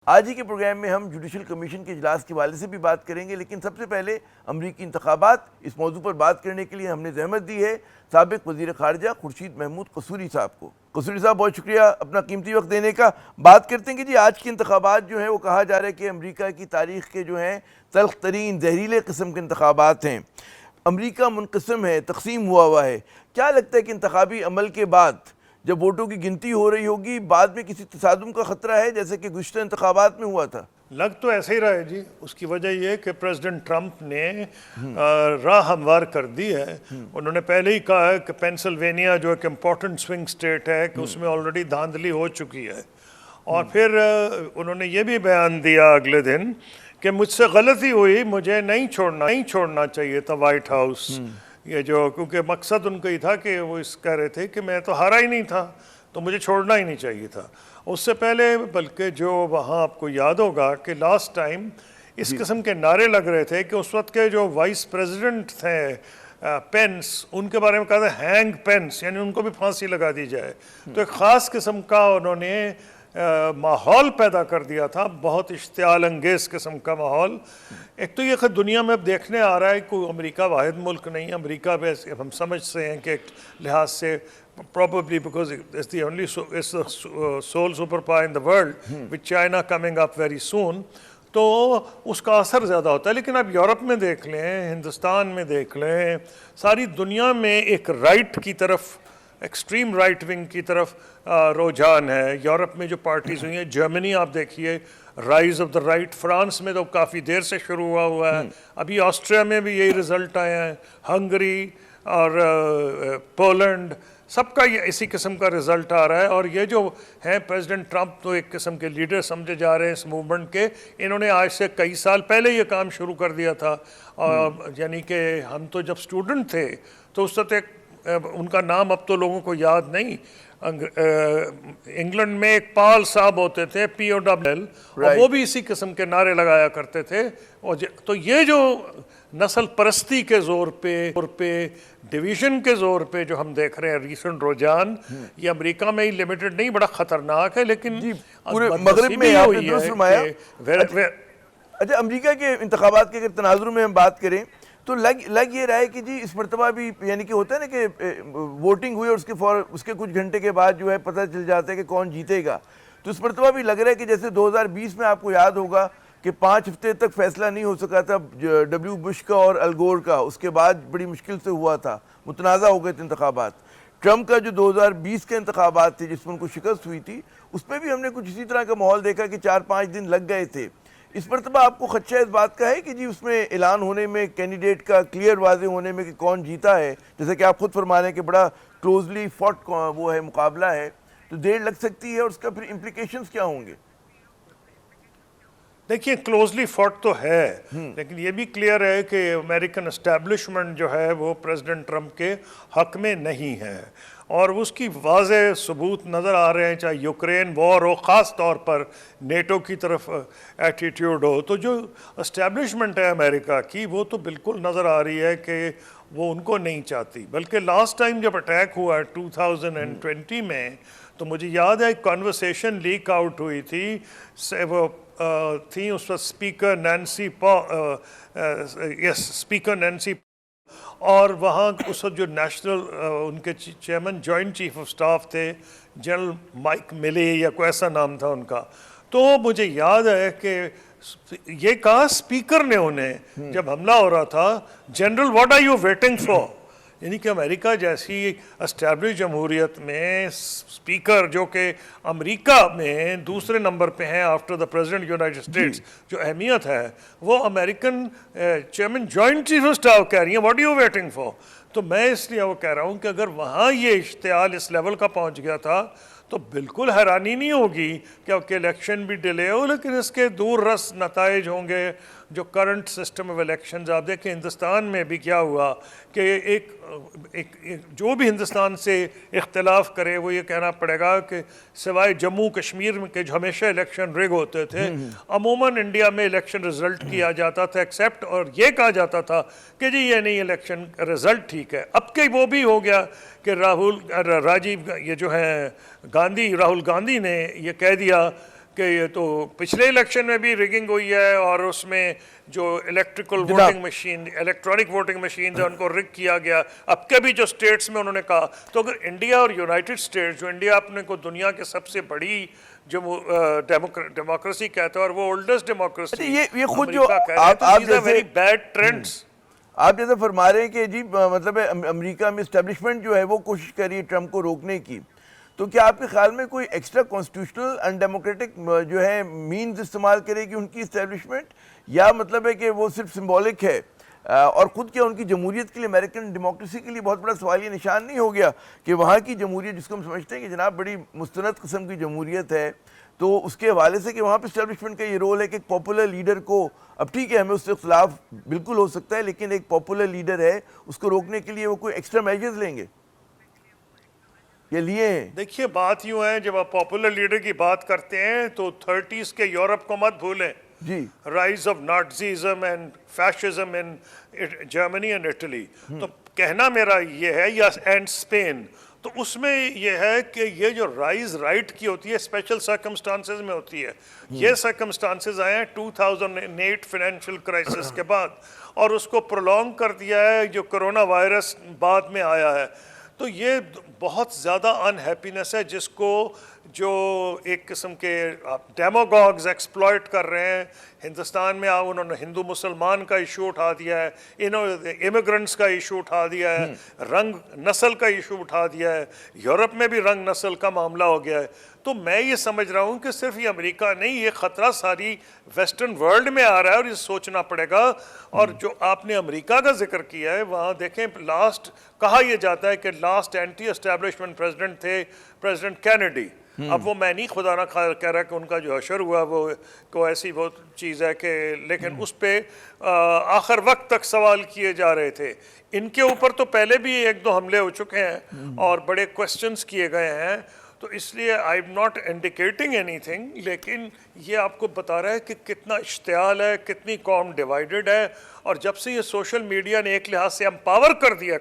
آج ہی کے پروگرام میں ہم جوڈیشل کمیشن کے اجلاس کے حوالے سے بھی بات کریں گے، لیکن سب سے پہلے امریکی انتخابات، اس موضوع پر بات کرنے کے لیے ہم نے زحمت دی ہے سابق وزیر خارجہ خورشید محمود قصوری صاحب کو۔ قصوری صاحب بہت شکریہ اپنا قیمتی وقت دینے کا۔ بات کرتے ہیں کہ جی آج کے انتخابات جو ہیں وہ کہا جا رہا ہے کہ امریکہ کی تاریخ کے جو ہیں تلخ ترین زہریلے قسم کے انتخابات ہیں۔ امریکہ منقسم ہے، تقسیم ہوا ہے۔ کیا لگتا ہے کہ انتخابی عمل کے بعد جب ووٹوں کی گنتی ہو رہی ہوگی، بعد میں کسی تصادم کا خطرہ ہے جیسے کہ گزشتہ انتخابات میں ہوا تھا؟ لگ تو ایسے ہی رہا ہے جی۔ اس کی وجہ یہ کہ پریزیڈنٹ ٹرمپ نے راہ ہموار کر دی ہے۔ انہوں نے پہلے ہی کہا ہے کہ پینسلوینیا جو ایک امپورٹنٹ سوئنگ سٹیٹ ہے کہ اس میں آلریڈی دھاندلی ہو چکی ہے، اور پھر انہوں نے یہ بھی بیان دیا اگلے دن کہ مجھ سے غلطی ہوئی، مجھے نہیں چھوڑنا چاہیے تھا وائٹ ہاؤس۔ یہ جو کیونکہ مقصد ان کا ہی تھا کہ وہ اس کہہ رہے تھے کہ میں تو ہارا ہی نہیں تھا تو مجھے چھوڑنا ہی نہیں چاہیے تھا۔ اس سے پہلے بلکہ جو وہاں آپ کو یاد ہوگا کہ لاسٹ ٹائم اس قسم کے نعرے لگ رہے تھے کہ اس وقت کے جو وائس پریزیڈنٹ تھے پینس، ان کے بارے میں کہا تھا ہینگ پینس، یعنی ان کو بھی پھانسی لگا دی جائے۔ تو ایک خاص قسم کا انہوں نے ماحول پیدا کر دیا تھا، بہت اشتعال انگیز قسم کا ماحول۔ ایک تو یہ کہ دنیا میں اب دیکھنے آ رہا ہے کہ امریکہ واحد ملک نہیں، امریکہ ہم سمجھ سے ہیں کہ ایک لحاظ سے probably because it's the only it's the sole superpower in the world with China coming up very soon، تو اس کا اثر زیادہ ہوتا ہے۔ لیکن اب یورپ میں دیکھ لیں، ہندوستان میں دیکھ لیں، ساری دنیا میں ایک رائٹ کی طرف، ایکسٹریم رائٹ ونگ کی طرف رجحان ہے۔ یورپ میں جو پارٹیز ہوئی ہیں، جرمنی آپ دیکھیے، rise of the right, France میں تو کافی دیر سے شروع ہوا ہے، ابھی آسٹریا میں بھی یہی رزلٹ آئے ہیں، ہنگری اور پولینڈ، سب کا یہ اسی قسم کا رزلٹ آ رہا ہے۔ اور یہ جو ہیں پریزیڈنٹ ٹرمپ تو ایک قسم کے لیڈر سمجھے جا رہے ہیں اس موومنٹ کے۔ انہوں نے آج سے کئی سال پہلے یہ کام شروع کر دیا تھا، یعنی کہ ہم تو جب اسٹوڈنٹ تھے تو اس وقت ان کا نام اب تو لوگوں کو یاد نہیں، انگلینڈ میں ایک پال صاحب ہوتے تھے POWL، اور وہ بھی اسی قسم کے نعرے لگایا کرتے تھے۔ تو یہ جو نسل پرستی کے زور پہ ڈویژن کے زور پہ جو ہم دیکھ رہے ہیں ریسنٹ رجحان، یہ امریکہ میں ہی لیمیٹڈ نہیں، بڑا خطرناک ہے، لیکن پورے مغرب میں آپ نے درست فرمایا۔ اچھا، امریکہ کے انتخابات کے اگر تناظر میں ہم بات کریں تو لگ یہ رہا ہے کہ جی اس مرتبہ بھی، یعنی کہ ہوتا ہے نا کہ ووٹنگ ہوئی اور اس کے کچھ گھنٹے کے بعد جو ہے پتہ چل جاتا ہے کہ کون جیتے گا، تو اس مرتبہ بھی لگ رہا ہے کہ جیسے 2020 میں آپ کو یاد ہوگا کہ 5 ہفتے تک فیصلہ نہیں ہو سکا تھا ڈبلیو بش کا اور الگور کا، اس کے بعد بڑی مشکل سے ہوا تھا، متنازع ہو گئے تھے انتخابات۔ ٹرمپ کا جو 2020 کے انتخابات تھے جس میں ان کو شکست ہوئی تھی، اس میں بھی ہم نے کچھ اسی طرح کا ماحول دیکھا کہ 4-5 دن لگ گئے تھے۔ اس مرتبہ آپ کو خدشہ اس بات کا ہے کہ جی اس میں اعلان ہونے میں، کینڈیڈیٹ کا کلیئر واضح ہونے میں کہ کون جیتا ہے، جیسے کہ آپ خود فرما رہے ہیں کہ بڑا کلوزلی فوٹ وہ ہے، مقابلہ ہے، تو دیر لگ سکتی ہے، اور اس کا پھر امپلیکیشنز کیا ہوں گے؟ دیکھیے کلوزلی فوٹ تو ہے، لیکن یہ بھی کلیئر ہے کہ امریکن اسٹیبلشمنٹ جو ہے وہ پریزیڈنٹ ٹرمپ کے حق میں نہیں ہے، اور اس کی واضح ثبوت نظر آ رہے ہیں، چاہے یوکرین وار ہو، خاص طور پر نیٹو کی طرف ایٹیٹیوڈ ہو، تو جو اسٹیبلشمنٹ ہے امریکہ کی وہ تو بالکل نظر آ رہی ہے کہ وہ ان کو نہیں چاہتی۔ بلکہ لاسٹ ٹائم جب اٹیک ہوا 2020 میں، تو مجھے یاد ہے ایک کانورسیشن لیک آؤٹ ہوئی تھی، وہ تھی اس وقت اسپیکر نینسی، اور وہاں اس وقت جو نیشنل ان کے chairman joint chief of staff تھے جنرل مائک ملی یا کوئی ایسا نام تھا ان کا، تو مجھے یاد ہے کہ یہ کہا اسپیکر نے انہیں جب حملہ ہو رہا تھا، general what are you waiting for? یعنی کہ امریکہ جیسی اسٹیبلش جمہوریت میں اسپیکر جو کہ امریکہ میں دوسرے نمبر پہ ہیں after the president United States, جو اہمیت ہے، وہ American chairman joint chief of staff کہہ رہی ہیں what are you waiting for? تو میں اس لیے وہ کہہ رہا ہوں کہ اگر وہاں یہ اشتعال اس لیول کا پہنچ گیا تھا تو بالکل حیرانی نہیں ہوگی کہ الیکشن بھی ڈیلے ہو، لیکن اس کے دور رس نتائج ہوں گے۔ جو کرنٹ سسٹم آف الیکشنز آپ دیکھیں ہندوستان میں بھی کیا ہوا کہ ایک جو بھی ہندوستان سے اختلاف کرے وہ یہ کہنا پڑے گا کہ سوائے جموں کشمیر میں کہ جو ہمیشہ الیکشن رگ ہوتے تھے، عموماً انڈیا میں الیکشن رزلٹ کیا جاتا تھا ایکسیپٹ، اور یہ کہا جاتا تھا کہ جی یہ نہیں الیکشن رزلٹ ٹھیک ہے۔ اب کہ وہ بھی ہو گیا کہ راہل گاندھی نے یہ کہہ دیا کہ یہ تو پچھلے الیکشن میں بھی ریگنگ ہوئی ہے اور اس میں جو electrical voting machine electronic voting machine ہے ان کو رگ کیا گیا. اب کے بھی جو سٹیٹس میں انہوں نے کہا, تو اگر انڈیا اور یونائٹڈ اسٹیٹس, جو انڈیا اپنے کو دنیا کے سب سے بڑی جو ڈیموکریسی کہتا ہے اور وہ اولڈسٹ ڈیموکریسی یہ خود جو ویری بیڈ ٹرینڈس. آپ جیسے فرما رہے ہیں کہ جی مطلب امریکہ میں اسٹیبلشمنٹ جو ہے وہ کوشش کر رہی ہے ٹرمپ کو روکنے کی, تو کیا آپ کے خیال میں کوئی ایکسٹرا کانسٹیٹیوشنل ان ڈیموکریٹک جو ہے مینز استعمال کرے گی ان کی اسٹیبلشمنٹ, یا مطلب ہے کہ وہ صرف سمبولک ہے؟ اور خود کیا ان کی جمہوریت کے لیے, امریکن ڈیموکریسی کے لیے بہت بڑا سوالیہ نشان نہیں ہو گیا کہ وہاں کی جمہوریت جس کو ہم سمجھتے ہیں کہ جناب بڑی مستند قسم کی جمہوریت ہے, تو اس کے حوالے سے کہ وہاں پہ اسٹیبلشمنٹ کا یہ رول ہے کہ ایک پاپولر لیڈر کو, اب ٹھیک ہے ہمیں اس سے اختلاف بالکل ہو سکتا ہے, لیکن ایک پاپولر لیڈر ہے اس کو روکنے کے لیے وہ کوئی ایکسٹرا میجرز لیں گے یہ لیے ہیں؟ دیکھیے بات یوں ہے, جب آپ پاپولر لیڈر کی بات کرتے ہیں تو 30s کے یورپ کو مت بھولیں. جی, rise of Nazism and fascism in Germany and Italy, تو کہنا میرا یہ ہے, یا اینڈ اسپین, تو اس میں یہ ہے کہ یہ جو رائز رائٹ کی ہوتی ہے اسپیشل سرکمسٹانسز میں ہوتی ہے. یہ سرکمسٹانسز آئے ہیں 2008 فائنینشیل کرائسس کے بعد, اور اس کو پرولونگ کر دیا ہے جو کرونا وائرس بعد میں آیا ہے. تو یہ بہت زیادہ انہیپینس ہے جس کو جو ایک قسم کے ڈیموگاگز ایکسپلائٹ کر رہے ہیں. ہندوستان میں انہوں نے ہندو مسلمان کا ایشو اٹھا دیا ہے, انہوں نے امیگرنٹس کا ایشو اٹھا دیا ہے, رنگ نسل کا ایشو اٹھا دیا ہے, یورپ میں بھی رنگ نسل کا معاملہ ہو گیا ہے. تو میں یہ سمجھ رہا ہوں کہ صرف یہ امریکہ نہیں, یہ خطرہ ساری ویسٹرن ورلڈ میں آ رہا ہے اور یہ سوچنا پڑے گا. اور جو آپ نے امریکہ کا ذکر کیا ہے, وہاں دیکھیں لاسٹ کہا یہ جاتا ہے کہ لاسٹ اینٹی اسٹیبلشمنٹ پریزیڈنٹ تھے پریزیڈنٹ کینیڈی. اب وہ میں نہیں خدا نہ کہہ رہا کہ ان کا جو حشر ہوا وہ کو ایسی وہ چیز ہے کہ, لیکن اس پہ آخر وقت تک سوال کیے جا رہے تھے. ان کے اوپر تو پہلے بھی 1-2 حملے ہو چکے ہیں اور بڑے کوسچنز کیے گئے ہیں, تو اس لیے I am not indicating any thing, لیکن یہ آپ کو بتا رہا ہے کہ کتنا اشتعال ہے, کتنی قوم ڈیوائیڈڈ ہے. اور جب سے یہ سوشل میڈیا نے ایک لحاظ سے امپاور کر دیا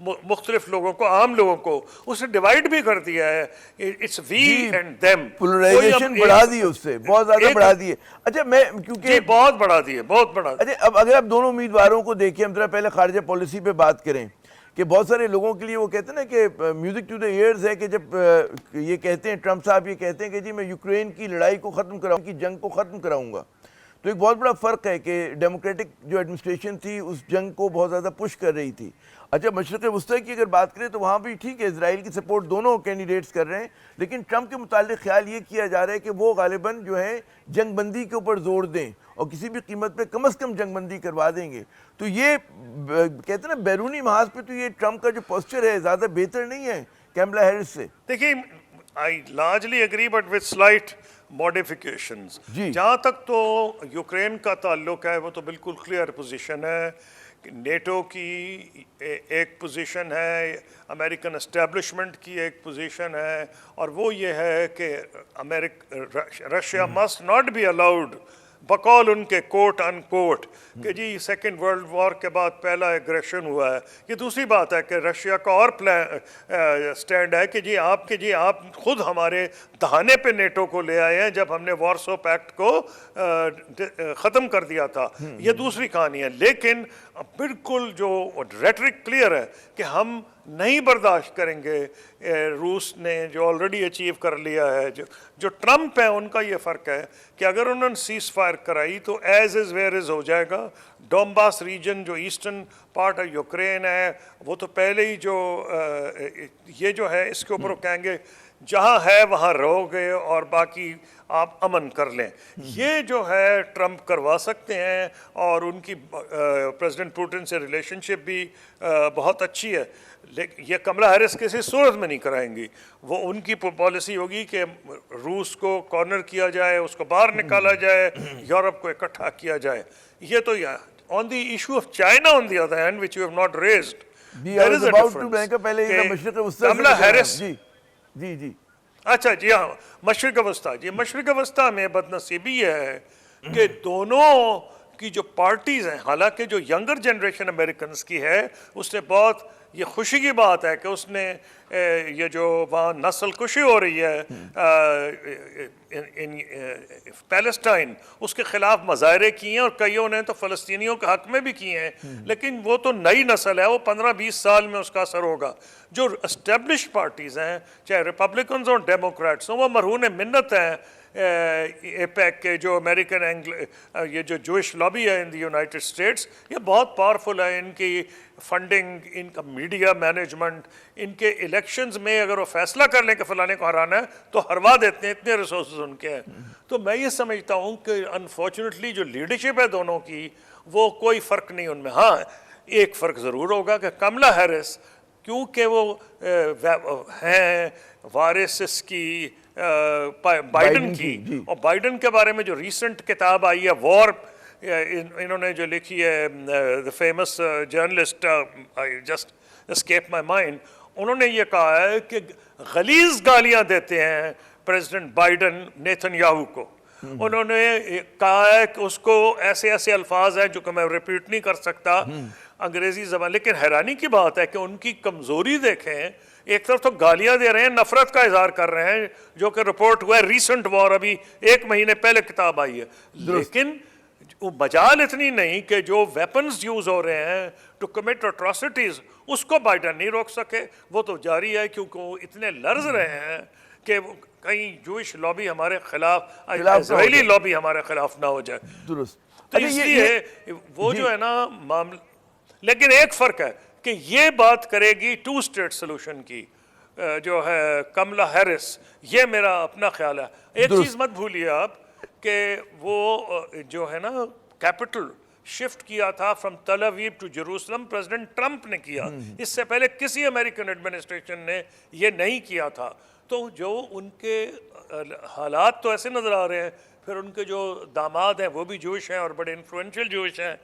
مختلف لوگوں کو, عام لوگوں کو, اسے ڈیوائیڈ بھی کر دیا ہے. It's we and them, polarisation بڑھا دی, اس سے بہت زیادہ بڑھا دی ہے. اچھا میں کیونکہ بہت بڑھا دی ہے, بہت بڑھا. اچھا اب اگر آپ دونوں امیدواروں کو دیکھیں, ہم ذرا پہلے خارجہ پالیسی پہ بات کریں کہ بہت سارے لوگوں کے لیے وہ کہتے ہیں نا کہ میوزک ٹو دا ایئرز ہے کہ جب یہ کہتے ہیں ٹرمپ صاحب یہ کہتے ہیں کہ جی میں یوکرین کی لڑائی کو ختم کراؤں, کی جنگ کو ختم کراؤں گا, تو ایک بہت بڑا فرق ہے کہ ڈیموکریٹک جو ایڈمنسٹریشن تھی اس جنگ کو بہت زیادہ پش کر رہی تھی. اچھا مشرق وسطی کی اگر بات کریں تو وہاں بھی ٹھیک ہے اسرائیل کی سپورٹ دونوں کینڈیڈیٹس کر رہے ہیں, لیکن ٹرمپ کے متعلق خیال یہ کیا جا رہا ہے کہ وہ غالباً جو ہے جنگ بندی کے اوپر زور دیں اور کسی بھی قیمت پہ کم از کم جنگ بندی کروا دیں گے. تو یہ کہتے ہیں نا بیرونی محاذ پہ تو یہ ٹرمپ کا جو پوسچر ہے زیادہ بہتر نہیں ہے کیملا ہیرس سے. دیکھیے I largely agree but with slight modifications. جہاں تک تو یوکرین کا تعلق ہے وہ تو بالکل کلیئر پوزیشن ہے, نیٹو کی ایک پوزیشن ہے, امریکن اسٹیبلشمنٹ کی ایک پوزیشن ہے, اور وہ یہ ہے کہ Russia must not be allowed بقول ان کے کوٹ ان کوٹ کہ جی سیکنڈ ورلڈ وار کے بعد پہلا ایگریشن ہوا ہے. یہ دوسری بات ہے کہ رشیا کا اور سٹینڈ ہے کہ جی آپ خود ہمارے دہانے پہ نیٹو کو لے آئے ہیں جب ہم نے وارسو پیکٹ کو ختم کر دیا تھا. یہ دوسری کہانی ہے, لیکن بالکل جو ریٹرک کلیئر ہے کہ ہم نہیں برداشت کریں گے. روس نے جو آلریڈی اچیو کر لیا ہے, جو ٹرمپ ہیں ان کا یہ فرق ہے کہ اگر انہوں نے سیز فائر کرائی تو ایز از ویئر از ہو جائے گا. ڈونباس ریجن جو ایسٹرن پارٹ آف یوکرین ہے وہ تو پہلے ہی یہ جو ہے اس کے اوپر وہ کہیں گے جہاں ہے وہاں رہو گے اور باقی آپ امن کر لیں. یہ جو ہے ٹرمپ کروا سکتے ہیں, اور ان کی پریزیڈنٹ پوٹن سے ریلیشن شپ بھی بہت اچھی ہے, لیکن یہ کملا ہیرس کسی صورت میں نہیں کرائیں گی. وہ ان کی پالیسی ہوگی کہ روس کو کارنر کیا جائے, اس کو باہر نکالا جائے, یورپ کو اکٹھا کیا جائے. یہ تو on the issue of China on the other hand which you have not raised, there is a difference. Kamala Harris ji اچھا جی ہاں مشرق وسطیٰ, جی مشرق وسطیٰ میں بدنصیبی یہ ہے کہ دونوں کی جو پارٹیز ہیں, حالانکہ جو ینگر جنریشن امریکنز کی ہے اس نے بہت یہ خوشی کی بات ہے کہ اس نے یہ جو وہاں نسل کشی ہو رہی ہے پیلسٹائن، اس کے خلاف مظاہرے کیے ہیں، اور کئیوں نے تو فلسطینیوں کے حق میں بھی کیے ہیں، لیکن وہ تو نئی نسل ہے، وہ 15-20 سال میں اس کا اثر ہوگا۔ جو اسٹیبلش پارٹیز ہیں، چاہے ریپبلکنز اور ڈیموکریٹس ہوں، وہ مرہون منت ہیں ایپیک کے، جو امریکن یہ جو جوئش لابی ہے ان دی یونائٹڈ اسٹیٹس، یہ بہت پاورفل ہے، ان کی فنڈنگ، ان کا میڈیا مینجمنٹ، ان کے الیکشنز میں اگر وہ فیصلہ کر لیں کہ فلانے کو ہرانا ہے تو ہروا دیتے ہیں، اتنے ریسورسز ان کے ہیں۔ تو میں یہ سمجھتا ہوں کہ انفارچونیٹلی جو لیڈرشپ ہے دونوں کی، وہ کوئی فرق نہیں ان میں۔ ہاں ایک فرق ضرور ہوگا کہ کملا ہیرس کیونکہ وہ ہیں وارث کی بائیڈن کی، اور بائیڈن کے بارے میں جو ریسنٹ کتاب آئی ہے وار، انہوں نے جو لکھی ہے the famous journalist just escaped my mind، انہوں نے یہ کہا ہے کہ غلیظ گالیاں دیتے ہیں پریزیڈنٹ بائیڈن نیتن یاہو کو۔ انہوں نے کہا ہے کہ اس کو ایسے ایسے الفاظ ہیں جو کہ میں ریپیٹ نہیں کر سکتا انگریزی زبان، لیکن حیرانی کی بات ہے کہ ان کی کمزوری دیکھیں، ایک طرف تو گالیاں دے رہے ہیں، نفرت کا اظہار کر رہے ہیں، جو کہ رپورٹ ہوا ہے ریسنٹ وار، ابھی 1 مہینے پہلے کتاب آئی ہے، لیکن وہ مجال اتنی نہیں کہ جو ویپنز یوز ہو رہے ہیں ٹو کمٹ اٹراسٹیز، اس کو بائیڈن نہیں روک سکے، وہ تو جاری ہے، کیونکہ وہ اتنے لرز رہے ہیں کہ کہیں جوئش لابی ہمارے خلاف، اسرائیلی لابی ہمارے خلاف نہ ہو جائے۔ درست۔ تو اس لیے وہ جو ہے نا معاملہ، لیکن ایک فرق ہے کہ یہ بات کرے گی 2 اسٹیٹ سولوشن کی، جو ہے کملا ہیرس، یہ میرا اپنا خیال ہے۔ ایک چیز مت بھولیے آپ کہ وہ جو ہے نا کیپٹل شفٹ کیا تھا فرام تل اویو ٹو جیروسلم، پریزیڈنٹ ٹرمپ نے کیا، اس سے پہلے کسی امریکن ایڈمنسٹریشن نے یہ نہیں کیا تھا۔ تو جو ان کے حالات تو ایسے نظر آ رہے ہیں، پھر ان کے جو داماد ہیں وہ بھی جوش ہیں اور بڑے انفلوئنشل جوش ہیں،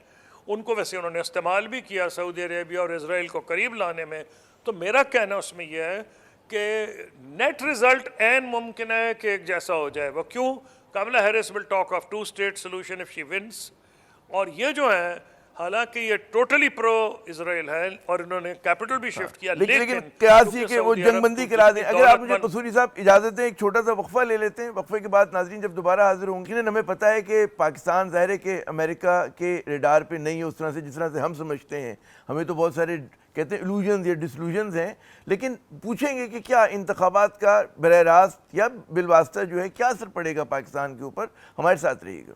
ان کو ویسے انہوں نے استعمال بھی کیا سعودی عربیہ اور اسرائیل کو قریب لانے میں۔ تو میرا کہنا اس میں یہ ہے کہ نیٹ رزلٹ این ممکن ہے کہ ایک جیسا ہو جائے۔ وہ کیوں؟ Kamala Harris will talk of 2 state solution if she wins, اور یہ جو ہیں حالانکہ یہ ٹوٹلی پرو اسرائیل ہے اور انہوں نے کیپٹل بھی شفٹ کیا، لیکن قیاس یہ کہ وہ جنگ بندی کرا دیں۔ اگر آپ مجھے قصوری صاحب اجازت دیں ایک چھوٹا سا وقفہ لے لیتے ہیں، وقفے کے بعد ناظرین جب دوبارہ حاضر ہوں گے۔ ہمیں پتہ ہے کہ پاکستان ظاہر ہے کہ امریکہ کے ریڈار پہ نہیں ہے اس طرح سے جس طرح سے ہم سمجھتے ہیں، ہمیں تو بہت سارے کہتے ہیں ایلوژنز یا ڈسلوژنز ہیں، لیکن پوچھیں گے کہ کیا انتخابات کا براہ راست یا بالواسطہ جو ہے کیا اثر پڑے گا پاکستان کے اوپر۔ ہمارے ساتھ رہیے گا۔